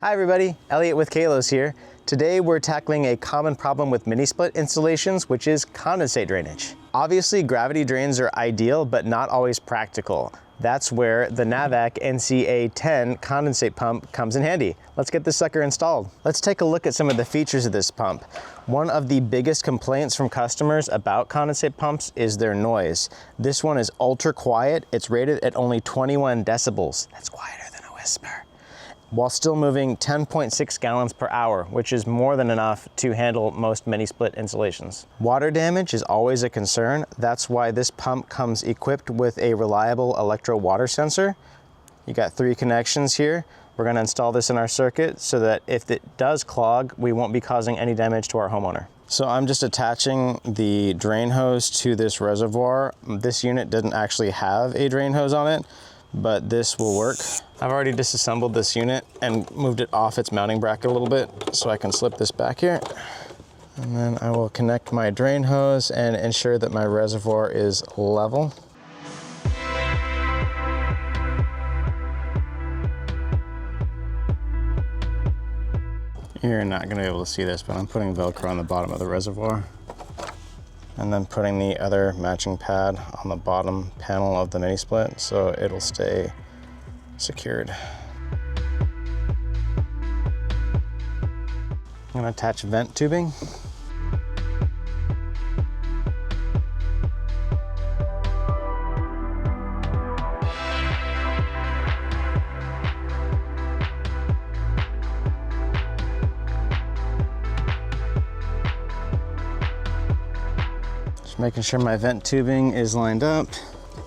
Hi everybody, Elliot with Kalos here. Today we're tackling a common problem with mini split installations, which is condensate drainage. Obviously gravity drains are ideal, but not always practical. That's where the NAVAC NCA10 Condensate Pump comes in handy. Let's get this sucker installed. Let's take a look at some of the features of this pump. One of the biggest complaints from customers about condensate pumps is their noise. This one is ultra quiet. It's rated at only 21 decibels. That's quieter than a whisper, while still moving 10.6 gallons per hour, which is more than enough to handle most mini split installations. Water damage is always a concern. That's why this pump comes equipped with a reliable electro water sensor. You got 3 connections here. We're gonna install this in our circuit so that if it does clog, we won't be causing any damage to our homeowner. So I'm just attaching the drain hose to this reservoir. This unit didn't actually have a drain hose on it, but this will work. I've already disassembled this unit and moved it off its mounting bracket a little bit so I can slip this back here. And then I will connect my drain hose and ensure that my reservoir is level. You're not gonna be able to see this, but I'm putting Velcro on the bottom of the reservoir and then putting the other matching pad on the bottom panel of the mini split so it'll stay secured. I'm gonna attach vent tubing. Making sure my vent tubing is lined up.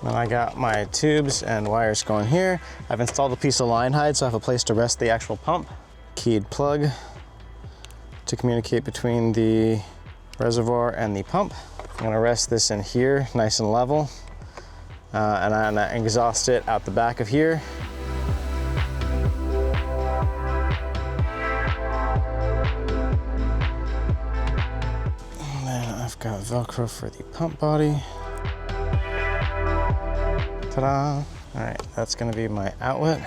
Then I got my tubes and wires going here. I've installed a piece of line hide so I have a place to rest the actual pump. Keyed plug to communicate between the reservoir and the pump. I'm gonna rest this in here, nice and level. And I'm gonna exhaust it out the back of here. Got Velcro for the pump body. Ta-da! All right, that's gonna be my outlet,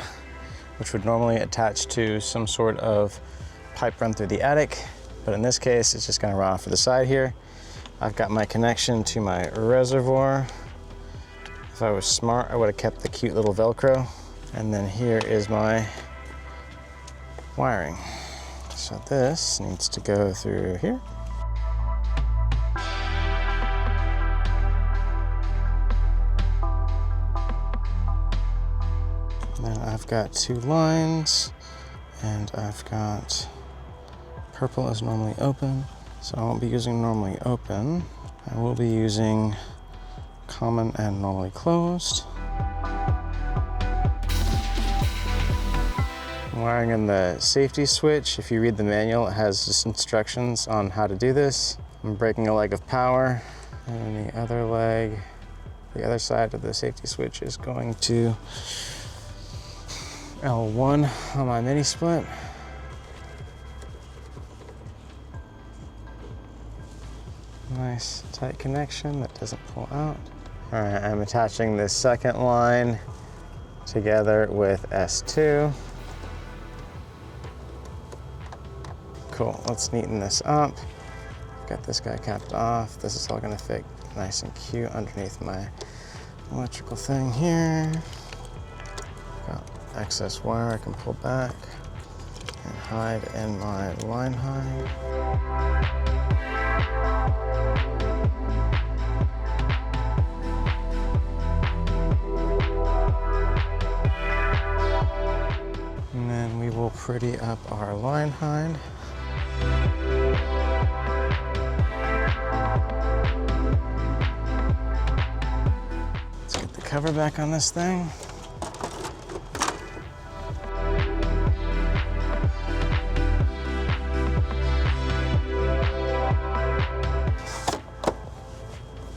which would normally attach to some sort of pipe run through the attic, but in this case, it's just gonna run off to the side here. I've got my connection to my reservoir. If I was smart, I would have kept the cute little Velcro. And then here is my wiring. So this needs to go through here. Then I've got 2 lines, and I've got purple is normally open, so I won't be using normally open. I will be using common and normally closed. I'm wiring in the safety switch. If you read the manual, it has just instructions on how to do this. I'm breaking a leg of power, and then the other leg, the other side of the safety switch is going to L1 on my mini split. Nice tight connection that doesn't pull out. All right, I'm attaching this second line together with S2. Cool, let's neaten this up. Got this guy capped off. This is all gonna fit nice and cute underneath my electrical thing here. Got excess wire I can pull back and hide in my line hide. And then we will pretty up our line hide. Let's get the cover back on this thing.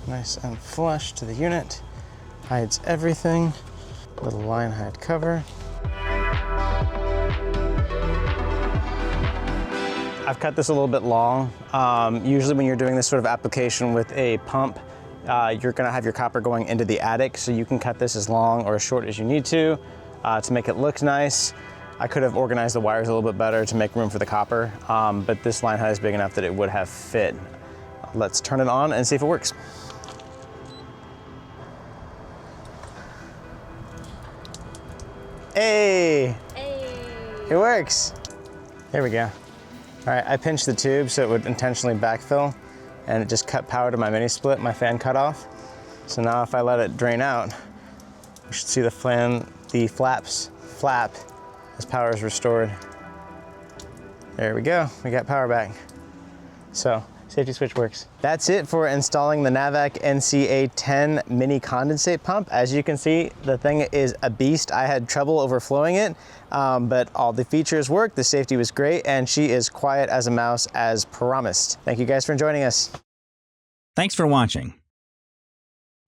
Nice and flush to the unit, hides everything. Little line hide cover. I've cut this a little bit long. Usually when you're doing this sort of application with a pump, you're gonna have your copper going into the attic, so you can cut this as long or as short as you need to make it look nice. I could have organized the wires a little bit better to make room for the copper, but this line height is big enough that it would have fit. Let's turn it on and see if it works. Hey! It works. There we go. All right, I pinched the tube so it would intentionally backfill, and it just cut power to my mini split. My fan cut off. So now if I let it drain out, you should see the flaps flap as power is restored. There we go, we got power back. So, safety switch works. That's it for installing the NAVAC NCA10 mini condensate pump. As you can see, the thing is a beast. I had trouble overflowing it, but all the features work, the safety was great, and she is quiet as a mouse as promised. Thank you guys for joining us. Thanks for watching.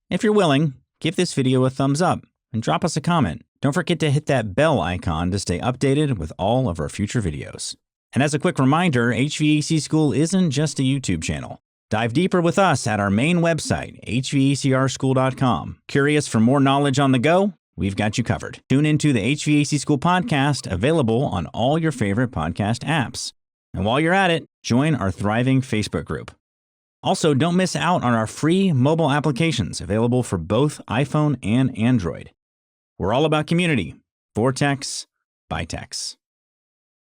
If you're willing, give this video a thumbs up and drop us a comment. Don't forget to hit that bell icon to stay updated with all of our future videos. And as a quick reminder, HVAC School isn't just a YouTube channel. Dive deeper with us at our main website, hvacrschool.com. Curious for more knowledge on the go? We've got you covered. Tune into the HVAC School podcast, available on all your favorite podcast apps. And while you're at it, join our thriving Facebook group. Also, don't miss out on our free mobile applications available for both iPhone and Android. We're all about community. For techs, by techs.